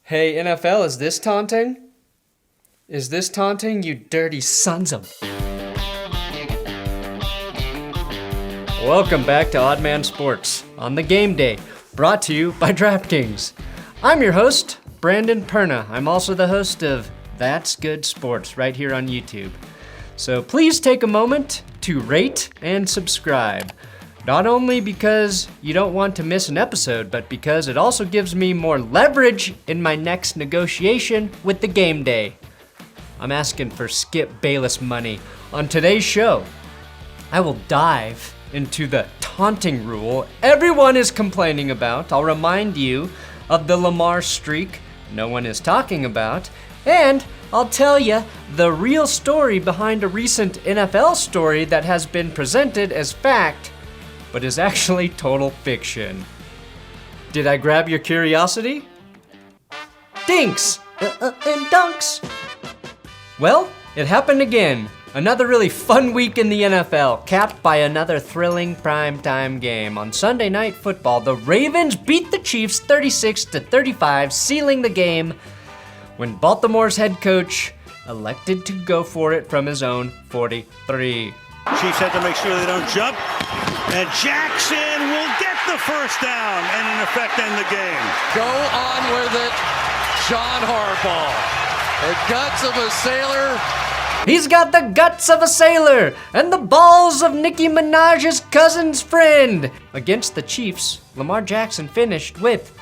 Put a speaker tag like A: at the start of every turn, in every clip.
A: Hey, NFL, is this taunting? Is this taunting, you dirty sons of... Welcome back to Odd Man Sports on the game day, brought to you by DraftKings. I'm your host, Brandon Perna. I'm also the host of That's Good Sports right here on YouTube. So please take a moment to rate and subscribe. Not only because you don't want to miss an episode, but because it also gives me more leverage in my next negotiation with the game day. I'm asking for Skip Bayless money. On today's show, I will dive into the taunting rule everyone is complaining about. I'll remind you of the Lamar streak no one is talking about, and I'll tell you the real story behind a recent NFL story that has been presented as fact, but is actually total fiction. Did I grab your curiosity? Dinks and Dunks. Well, it happened again. Another really fun week in the NFL, capped by another thrilling primetime game. On Sunday Night Football, the Ravens beat the Chiefs 36-35, sealing the game when Baltimore's head coach elected to go for it from his own 43.
B: Chiefs had to make sure they don't jump, and Jackson will get the first down and in effect end the game.
C: Go on with it, John Harbaugh. The guts of a sailor.
A: He's got the guts of a sailor and the balls of Nicki Minaj's cousin's friend. Against the Chiefs, Lamar Jackson finished with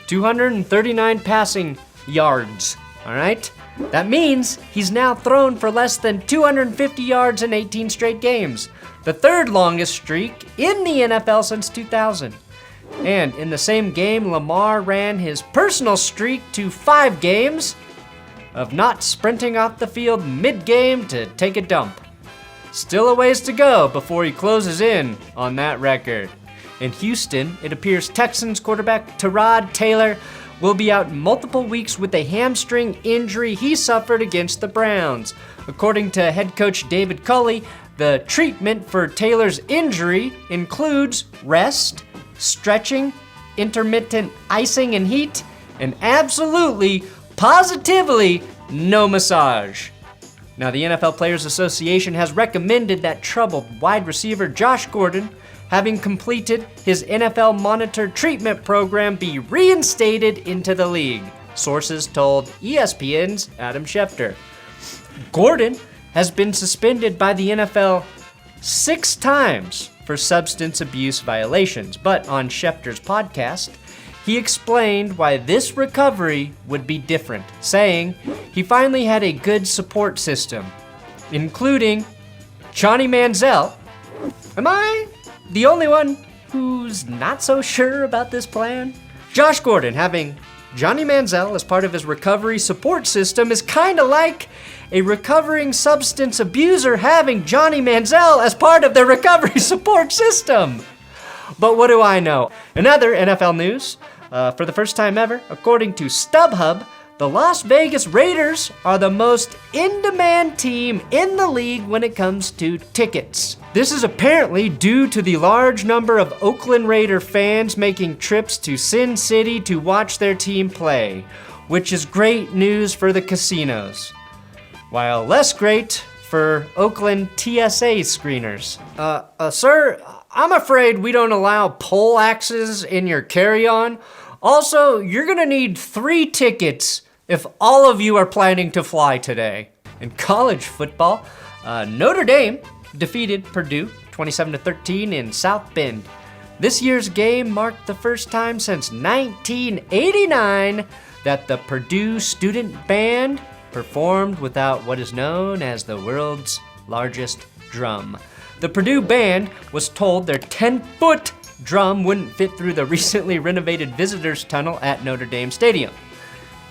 A: 239 passing yards, all right? That means he's now thrown for less than 250 yards in 18 straight games, the third longest streak in the NFL since 2000. And in the same game, Lamar ran his personal streak to 5 games of not sprinting off the field mid-game to take a dump. Still a ways to go before he closes in on that record. In Houston, it appears Texans quarterback Tyrod Taylor will be out multiple weeks with a hamstring injury he suffered against the Browns. According to head coach David Culley, the treatment for Taylor's injury includes rest, stretching, intermittent icing and heat, and absolutely, positively, no massage. Now, the NFL Players Association has recommended that troubled wide receiver Josh Gordon, having completed his NFL monitored treatment program, be reinstated into the league, sources told ESPN's Adam Schefter. Gordon has been suspended by the NFL 6 times for substance abuse violations, but on Schefter's podcast, he explained why this recovery would be different, saying he finally had a good support system, including Johnny Manziel. Am I the only one who's not so sure about this plan? Josh Gordon having Johnny Manziel as part of his recovery support system is kind of like a recovering substance abuser having Johnny Manziel as part of their recovery support system. But what do I know? In other NFL news, for the first time ever, according to StubHub, the Las Vegas Raiders are the most in-demand team in the league when it comes to tickets. This is apparently due to the large number of Oakland Raider fans making trips to Sin City to watch their team play, which is great news for the casinos, while less great for Oakland TSA screeners. Sir, I'm afraid we don't allow pole axes in your carry-on. Also, you're gonna need 3 tickets if all of you are planning to fly today. In college football, Notre Dame defeated Purdue 27-13 in South Bend. This year's game marked the first time since 1989 that the Purdue student band performed without what is known as the world's largest drum. The Purdue band was told their 10-foot drum wouldn't fit through the recently renovated visitors tunnel at Notre Dame Stadium.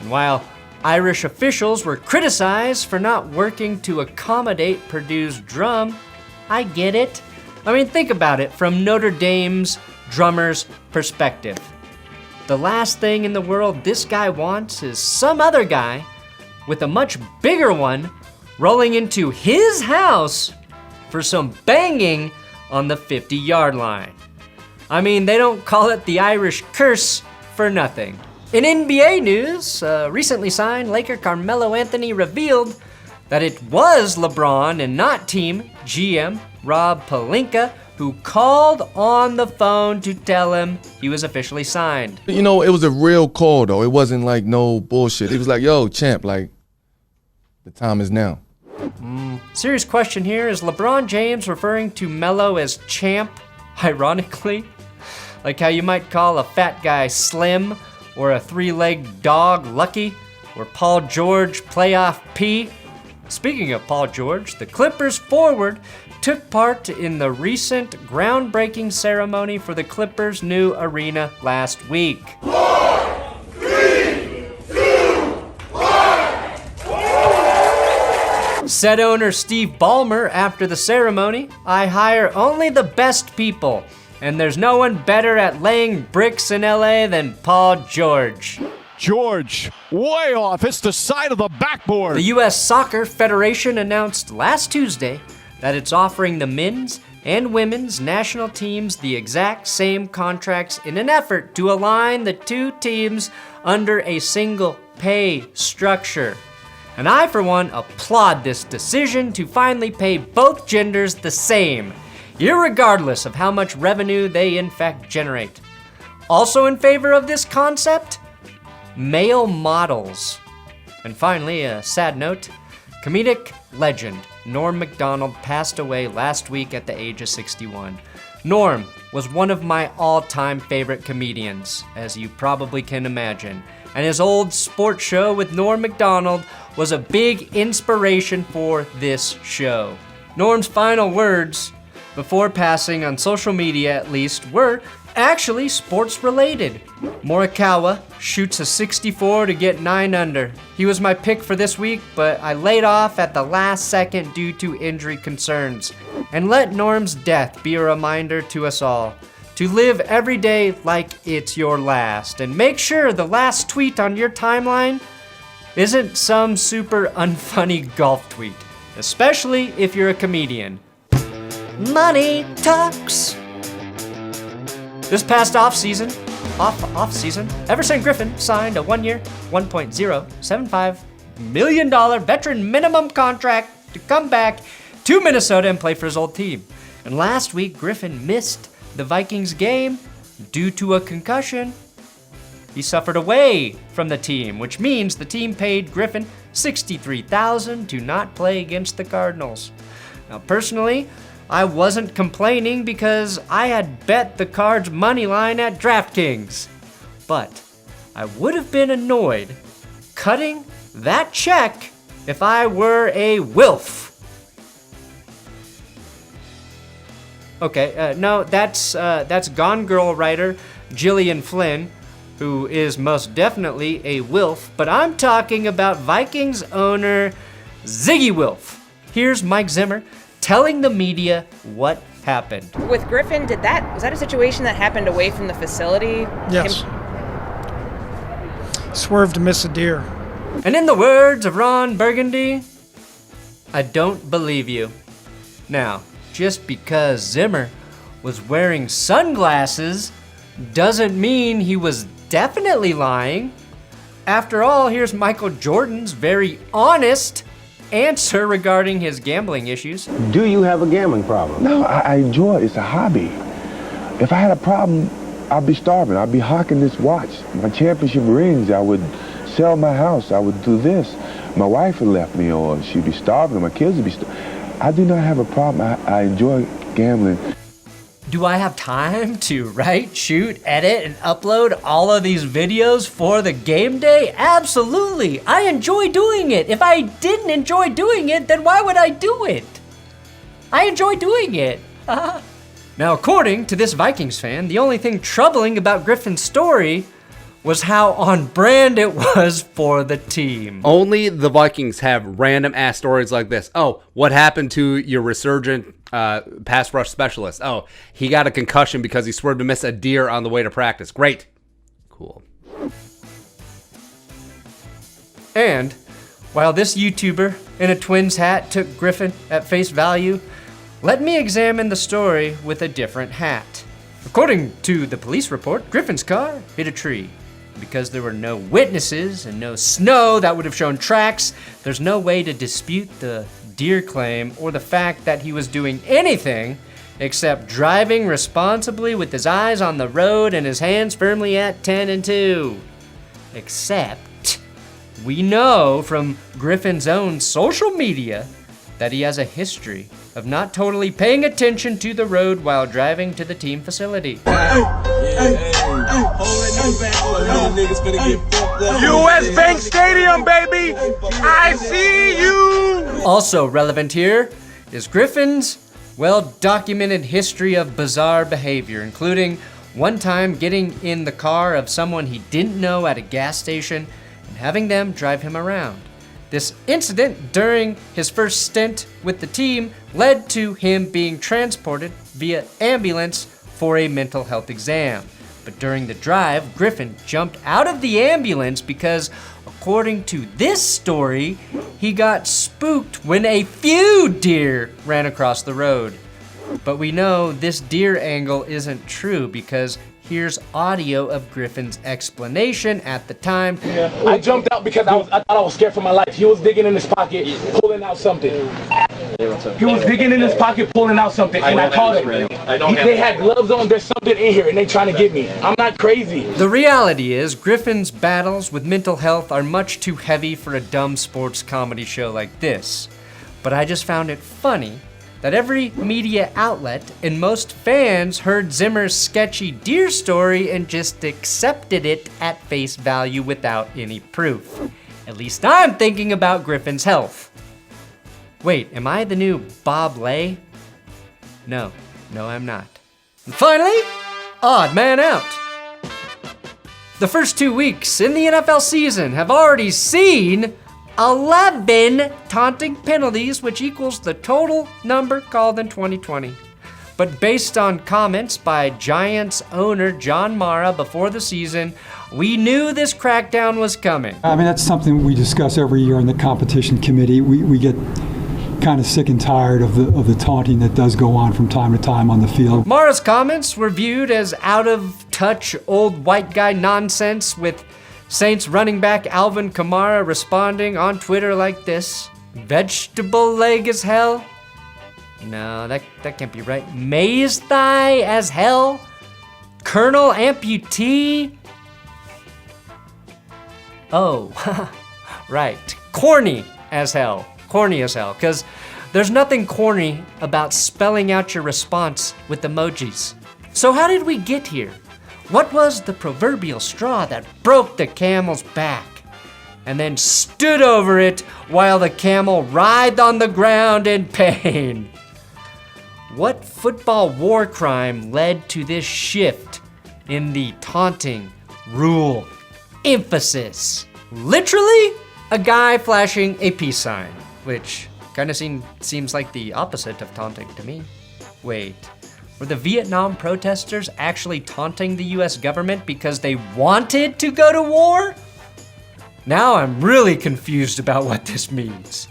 A: And while Irish officials were criticized for not working to accommodate Purdue's drum, I get it. I mean, think about it from Notre Dame's drummer's perspective. The last thing in the world this guy wants is some other guy with a much bigger one rolling into his house for some banging on the 50-yard line. I mean, they don't call it the Irish curse for nothing. In NBA news, recently signed Laker Carmelo Anthony revealed that it was LeBron and not team GM Rob Pelinka who called on the phone to tell him he was officially signed.
D: You know, it was a real call, though. It wasn't like no bullshit. It was like, yo, champ, like, the time is now.
A: Serious question here, is LeBron James referring to Melo as champ, ironically? Like how you might call a fat guy Slim, or a three-legged dog Lucky, or Paul George playoff P? Speaking of Paul George, the Clippers forward took part in the recent groundbreaking ceremony for the Clippers' new arena last week.
E: 4, 3, 2, 1.
A: Said owner Steve Ballmer after the ceremony, "I hire only the best people, and there's no one better at laying bricks in LA than Paul George."
F: George, way off. It's the side of the backboard.
A: The U.S. Soccer Federation announced last Tuesday that it's offering the men's and women's national teams the exact same contracts in an effort to align the two teams under a single pay structure. And I, for one, applaud this decision to finally pay both genders the same, irregardless of how much revenue they in fact generate. Also in favor of this concept, male models. And finally, a sad note, comedic legend Norm Macdonald passed away last week at the age of 61. Norm was one of my all-time favorite comedians, as you probably can imagine, and his old sports show with Norm Macdonald was a big inspiration for this show. Norm's final words before passing, on social media at least, were actually sports related. Morikawa shoots a 64 to get 9 under. He was my pick for this week, but I laid off at the last second due to injury concerns. And let Norm's death be a reminder to us all to live every day like it's your last. And make sure the last tweet on your timeline isn't some super unfunny golf tweet, especially if you're a comedian. Money talks. This past off-season, Everson Griffin signed a 1-year, $1.075 million veteran minimum contract to come back to Minnesota and play for his old team. And last week, Griffin missed the Vikings game due to a concussion. He suffered away from the team, which means the team paid Griffin $63,000 to not play against the Cardinals. Now, personally, I wasn't complaining because I had bet the Cards money line at DraftKings. But I would have been annoyed cutting that check if I were a Wilf. Okay, no, that's Gone Girl writer Gillian Flynn, who is most definitely a Wilf, but I'm talking about Vikings owner Ziggy Wilf. Here's Mike Zimmer telling the media what happened.
G: With Griffin, was that a situation that happened away from the facility?
H: Yes. Swerved to miss a deer.
A: And in the words of Ron Burgundy, I don't believe you. Now, just because Zimmer was wearing sunglasses doesn't mean he was definitely lying. After all, here's Michael Jordan's very honest answer regarding his gambling issues.
I: Do you have a gambling problem?
J: No, I enjoy it. It's a hobby. If I had a problem, I'd be starving. I'd be hawking this watch. My championship rings, I would sell my house. I would do this. My wife would left me, or she'd be starving, or my kids would be starving. I do not have a problem. I enjoy gambling.
A: Do I have time to write, shoot, edit, and upload all of these videos for the game day? Absolutely. I enjoy doing it. If I didn't enjoy doing it, then why would I do it? I enjoy doing it. Now, according to this Vikings fan, the only thing troubling about Griffin's story was how on brand it was for the team.
K: Only the Vikings have random ass stories like this. Oh, what happened to your resurgent pass rush specialist? Oh, he got a concussion because he swerved to miss a deer on the way to practice. Great. Cool.
A: And while this YouTuber in a Twins hat took Griffin at face value, let me examine the story with a different hat. According to the police report, Griffin's car hit a tree. Because there were no witnesses and no snow that would have shown tracks, there's no way to dispute the deer claim or the fact that he was doing anything except driving responsibly with his eyes on the road and his hands firmly at 10 and 2. Except, we know from Griffin's own social media that he has a history of not totally paying attention to the road while driving to the team facility.
E: US Bank Stadium, baby! I see you!
A: Also relevant here is Griffin's well-documented history of bizarre behavior, including one time getting in the car of someone he didn't know at a gas station and having them drive him around. This incident during his first stint with the team led to him being transported via ambulance for a mental health exam. But during the drive, Griffin jumped out of the ambulance because, according to this story, he got spooked when a few deer ran across the road. But we know this deer angle isn't true because here's audio of Griffin's explanation at the time.
H: I jumped out because I thought I was scared for my life. He was digging in his pocket, pulling out something. He was digging in his pocket, pulling out something, and I called him. They had gloves on, there's something in here, and they trying to get me. I'm not crazy.
A: The reality is, Griffin's battles with mental health are much too heavy for a dumb sports comedy show like this. But I just found it funny that every media outlet and most fans heard Zimmer's sketchy deer story and just accepted it at face value without any proof. At least I'm thinking about Griffin's health. Wait, am I the new Bob Lay? No, I'm not. And finally, odd man out. The first 2 weeks in the NFL season have already seen 11 taunting penalties, which equals the total number called in 2020. But based on comments by Giants owner John Mara before the season, we knew this crackdown was coming.
L: I mean, that's something we discuss every year in the competition committee. We get kind of sick and tired of the taunting that does go on from time to time on the field.
A: Mara's comments were viewed as out-of-touch old white guy nonsense, with Saints running back Alvin Kamara responding on Twitter like this: vegetable leg as hell? No, that can't be right. Maize thigh as hell? Colonel amputee? Oh, right. Corny as hell. Corny as hell, because there's nothing corny about spelling out your response with emojis. So how did we get here? What was the proverbial straw that broke the camel's back and then stood over it while the camel writhed on the ground in pain? What football war crime led to this shift in the taunting rule emphasis? Literally, a guy flashing a peace sign, which kind of seems like the opposite of taunting to me. Wait, were the Vietnam protesters actually taunting the US government because they wanted to go to war? Now I'm really confused about what this means.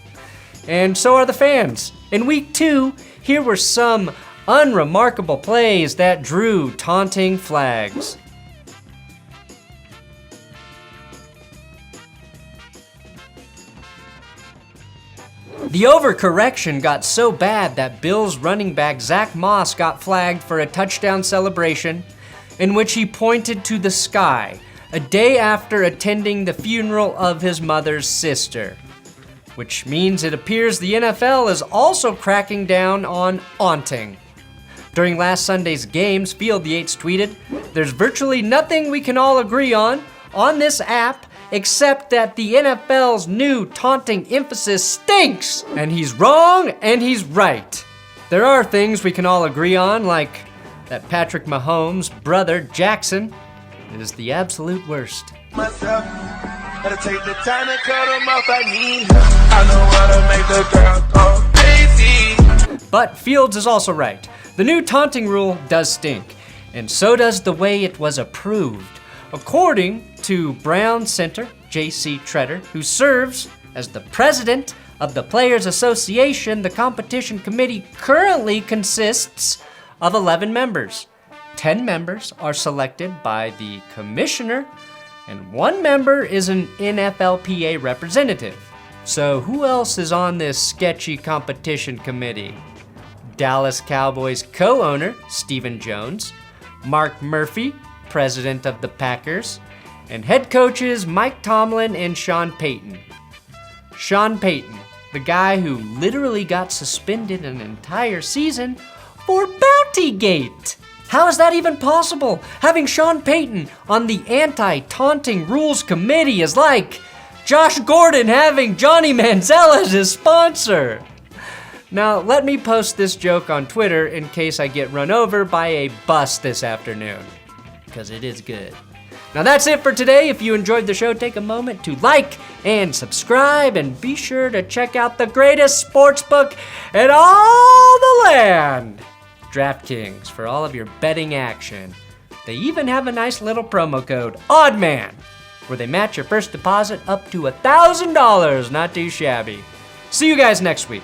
A: And so are the fans. In week 2, here were some unremarkable plays that drew taunting flags. The overcorrection got so bad that Bills running back Zach Moss got flagged for a touchdown celebration in which he pointed to the sky a day after attending the funeral of his mother's sister. Which means it appears the NFL is also cracking down on aunting. During last Sunday's games, Field Yates tweeted, "There's virtually nothing we can all agree on this app except that the NFL's new taunting emphasis stinks." And he's wrong and he's right. There are things we can all agree on, like that Patrick Mahomes' brother Jackson is the absolute worst.
E: Myself, gotta take the time to cut them off. I need help. I know how to make the girl go crazy.
A: But Fields is also right. The new taunting rule does stink, and so does the way it was approved. According to Brown Center J.C. Treader, who serves as the president of the Players Association, the competition committee currently consists of 11 members. 10 members are selected by the commissioner, and one member is an NFLPA representative. So who else is on this sketchy competition committee? Dallas Cowboys co-owner Stephen Jones, Mark Murphy, president of the Packers, and head coaches Mike Tomlin and Sean Payton. Sean Payton, the guy who literally got suspended an entire season for Bountygate. How is that even possible? Having Sean Payton on the anti-taunting rules committee is like Josh Gordon having Johnny Manziel as his sponsor. Now, let me post this joke on Twitter in case I get run over by a bus this afternoon, because it is good. Now that's it for today. If you enjoyed the show, take a moment to like and subscribe, and be sure to check out the greatest sportsbook in all the land, DraftKings, for all of your betting action. They even have a nice little promo code, ODDMAN, where they match your first deposit up to $1,000. Not too shabby. See you guys next week.